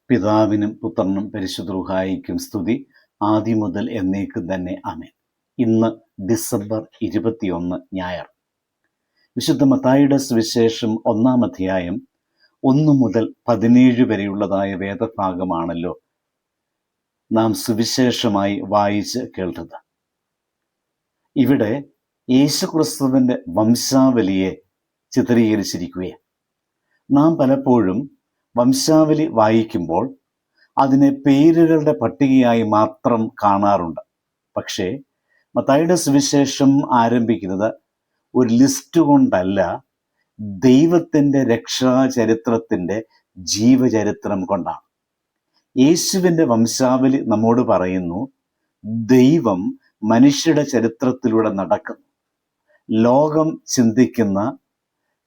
പിതാവിനും പുത്രനും പരിശുദ്ധ റൂഹായിക്കും സ്തുതി, ആദ്യം മുതൽ എന്നേക്കും തന്നെ. ആമേൻ. ഇന്ന് ഡിസംബർ 21 ഞായർ. വിശുദ്ധ മത്തായിയുടെ സുവിശേഷം 1-ാം അധ്യായം 1 മുതൽ 17 വരെയുള്ളതായ വേദഭാഗമാണല്ലോ നാം സുവിശേഷമായി വായിച്ച് കേൾക്കുന്നത്. ഇവിടെ യേശുക്രിസ്തുവിൻ്റെ വംശാവലിയെ ചിത്രീകരിച്ചിരിക്കുകയാണ്. നാം പലപ്പോഴും വംശാവലി വായിക്കുമ്പോൾ അതിനെ പേരുകളുടെ പട്ടികയായി മാത്രം കാണാറുണ്ട്. പക്ഷേ മത്തായിയുടെ സുവിശേഷം ആരംഭിക്കുന്നത് ഒരു ലിസ്റ്റ് കൊണ്ടല്ല, ദൈവത്തിൻ്റെ രക്ഷാചരിത്രത്തിൻ്റെ ജീവചരിത്രം കൊണ്ടാണ്. യേശുവിൻ്റെ വംശാവലി നമ്മോട് പറയുന്നു, ദൈവം മനുഷ്യരുടെ ചരിത്രത്തിലൂടെ നടക്കുന്നു. ലോകം ചിന്തിക്കുന്ന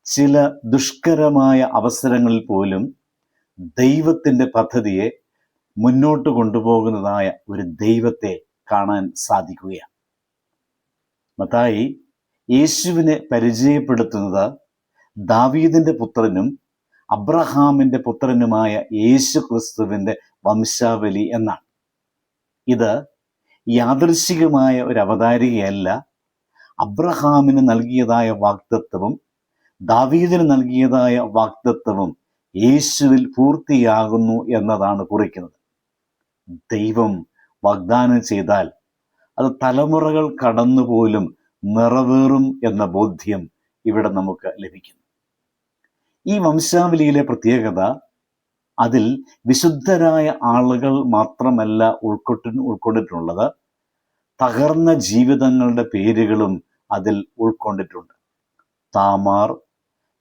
ചില ദുഷ്കരമായ അവസരങ്ങളിൽ പോലും ദൈവത്തിൻ്റെ പദ്ധതിയെ മുന്നോട്ട് കൊണ്ടുപോകുന്നതായ ഒരു ദൈവത്തെ കാണാൻ സാധിക്കുകയാണ്. മത്തായി യേശുവിനെ പരിചയപ്പെടുത്തുന്നത് ദാവീദിൻ്റെ പുത്രനും അബ്രഹാമിൻ്റെ പുത്രനുമായ യേശു ക്രിസ്തുവിൻ്റെ വംശാവലി എന്നാണ്. ഇത് യാദൃശ്ചികമായ ഒരു അവതാരികയല്ല. അബ്രഹാമിന് നൽകിയതായ വാഗ്ദത്തവും ദാവീദിന് നൽകിയതായ വാഗ്ദത്തവും യേശുവിൽ പൂർത്തിയാകുന്നു എന്നതാണ് കുറിക്കുന്നത്. ദൈവം വാഗ്ദാനം ചെയ്താൽ അത് തലമുറകൾ കടന്നുപോലും നിറവേറും എന്ന ബോധ്യം ഇവിടെ നമുക്ക് ലഭിക്കുന്നു. ഈ വംശാവലിയിലെ പ്രത്യേകത അതിൽ വിശുദ്ധരായ ആളുകൾ മാത്രമല്ല ഉൾക്കൊണ്ടിട്ടുള്ളത്, തകർന്ന ജീവിതങ്ങളുടെ പേരുകളും അതിൽ ഉൾക്കൊണ്ടിട്ടുണ്ട്. താമാർ,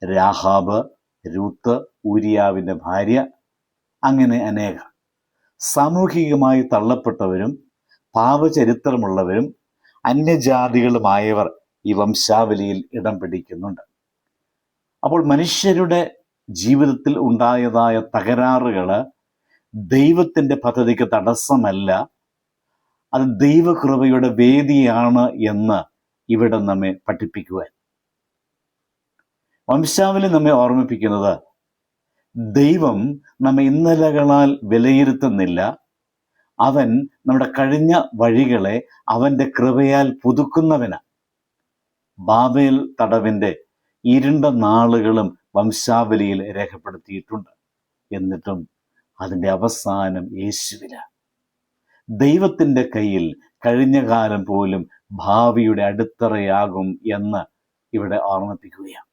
രാഹാബ്, രൂത്ത്, ഊരിയാവിൻ്റെ ഭാര്യ, അങ്ങനെ അനേകർ. സാമൂഹികമായി തള്ളപ്പെട്ടവരും പാപചരിത്രമുള്ളവരും അന്യജാതികളുമായവർ ഈ വംശാവലിയിൽ ഇടം പിടിക്കുന്നുണ്ട്. അപ്പോൾ മനുഷ്യരുടെ ജീവിതത്തിൽ ഉണ്ടായതായ തകരാറുകൾ ദൈവത്തിൻ്റെ പദ്ധതിക്ക് തടസ്സമല്ല, അത് ദൈവകൃപയുടെ വേദിയാണ് എന്ന് ഇവിടെ നമ്മെ പഠിപ്പിക്കുവാൻ വംശാവലി നമ്മെ ഓർമ്മിപ്പിക്കുന്നത്, ദൈവം നമ്മെ ഇന്നലകളാൽ വിലയിരുത്തുന്നില്ല. അവൻ നമ്മുടെ കഴിഞ്ഞ വഴികളെ അവൻ്റെ കൃപയാൽ പുതുക്കുന്നവനാണ്. ബാബേൽ തടവിൻ്റെ ഇരുണ്ട നാളുകളും വംശാവലിയിൽ രേഖപ്പെടുത്തിയിട്ടുണ്ട്. എന്നിട്ടും അതിൻ്റെ അവസാനം യേശുവിലാണ്. ദൈവത്തിൻ്റെ കയ്യിൽ കഴിഞ്ഞ കാലം പോലും ഭാവിയുടെ അടിത്തറയാകും എന്ന് ഇവിടെ ഓർമ്മിപ്പിക്കുകയാണ്.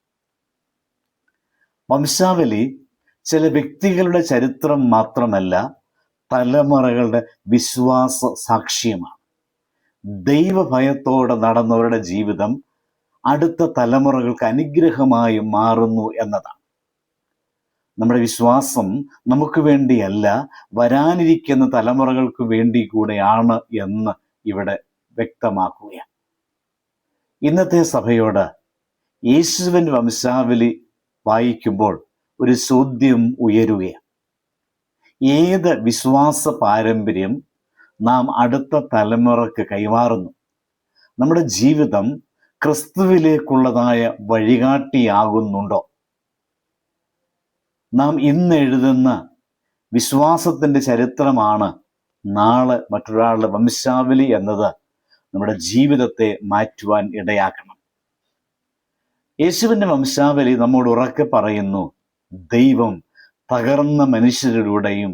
വംശാവലി ചില വ്യക്തികളുടെ ചരിത്രം മാത്രമല്ല, തലമുറകളുടെ വിശ്വാസ സാക്ഷ്യമാണ്. ദൈവഭയത്തോടെ നടന്നവരുടെ ജീവിതം അടുത്ത തലമുറകൾക്ക് അനുഗ്രഹമായി മാറുന്നു എന്നതാണ്. നമ്മുടെ വിശ്വാസം നമുക്ക് വേണ്ടിയല്ല, വരാനിരിക്കുന്ന തലമുറകൾക്ക് വേണ്ടി കൂടെയാണ് എന്ന് ഇവിടെ വ്യക്തമാക്കുകയാണ്. ഇന്നത്തെ സഭയോട് യേശുവിൻ്റെ വംശാവലി വായിക്കുമ്പോൾ ഒരു ചോദ്യം ഉയരുകയാണ്. ഏത് വിശ്വാസ പാരമ്പര്യം നാം അടുത്ത തലമുറക്ക് കൈമാറുന്നു? നമ്മുടെ ജീവിതം ക്രിസ്തുവിലേക്കുള്ളതായ വഴികാട്ടിയാകുന്നുണ്ടോ? നാം ഇന്ന് എഴുതുന്ന വിശ്വാസത്തിൻ്റെ ചരിത്രമാണ് നാളെ മറ്റൊരാളുടെ വംശാവലി എന്നത് നമ്മുടെ ജീവിതത്തെ മാറ്റുവാൻ ഇടയാക്കണം. യേശുവിൻ്റെ വംശാവലി നമ്മോട് ഉറക്കെ പറയുന്നു, ദൈവം തകർന്ന മനുഷ്യരിലൂടെയും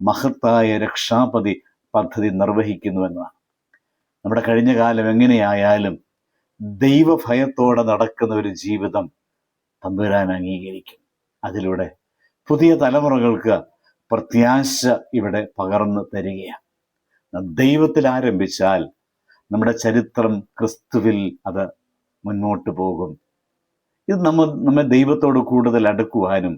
മഹത്തായ രക്ഷാപതി പദ്ധതി നിർവഹിക്കുന്നുവെന്നതാണ്. നമ്മുടെ കഴിഞ്ഞ കാലം എങ്ങനെയായാലും ദൈവഭയത്തോടെ നടക്കുന്ന ഒരു ജീവിതം തമ്പുരാൻ അംഗീകരിക്കും. അതിലൂടെ പുതിയ തലമുറകൾക്ക് പ്രത്യാശ ഇവിടെ പകർന്നു തരികയാണ്. ദൈവത്തിൽ ആരംഭിച്ചാൽ നമ്മുടെ ചരിത്രം ക്രിസ്തുവിൽ അത് മുന്നോട്ട് പോകും. ഇത് നമ്മെ ദൈവത്തോട് കൂടുതൽ അടുക്കുവാനും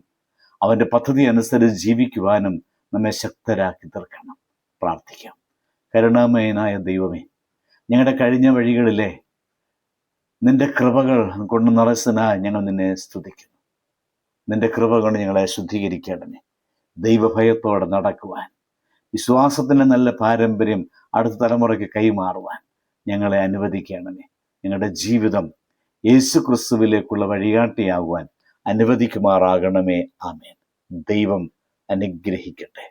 അവൻ്റെ പദ്ധതി അനുസരിച്ച് ജീവിക്കുവാനും നമ്മെ ശക്തരാക്കി തീർക്കണം. പ്രാർത്ഥിക്കാം. കരുണാമയനായ ദൈവമേ, ഞങ്ങളുടെ കഴിഞ്ഞ വഴികളിലെ നിന്റെ കൃപകൾ കൊണ്ട് നിറച്ചനായി ഞങ്ങൾ നിന്നെ സ്തുതിക്കുന്നു. നിന്റെ കൃപ കൊണ്ട് ഞങ്ങളെ ശുദ്ധീകരിക്കണമേ. ദൈവഭയത്തോടെ നടക്കുവാൻ, വിശ്വാസത്തിൻ്റെ നല്ല പാരമ്പര്യം അടുത്ത തലമുറയ്ക്ക് കൈമാറുവാൻ ഞങ്ങളെ അനുവദിക്കണമേ. ഞങ്ങളുടെ ജീവിതം യേശു ക്രിസ്തുവിലേക്കുള്ള വഴികാട്ടിയാകുവാൻ അനുവദിക്കുമാറാകണമേ. ആമേൻ. ദൈവം അനുഗ്രഹിക്കട്ടെ.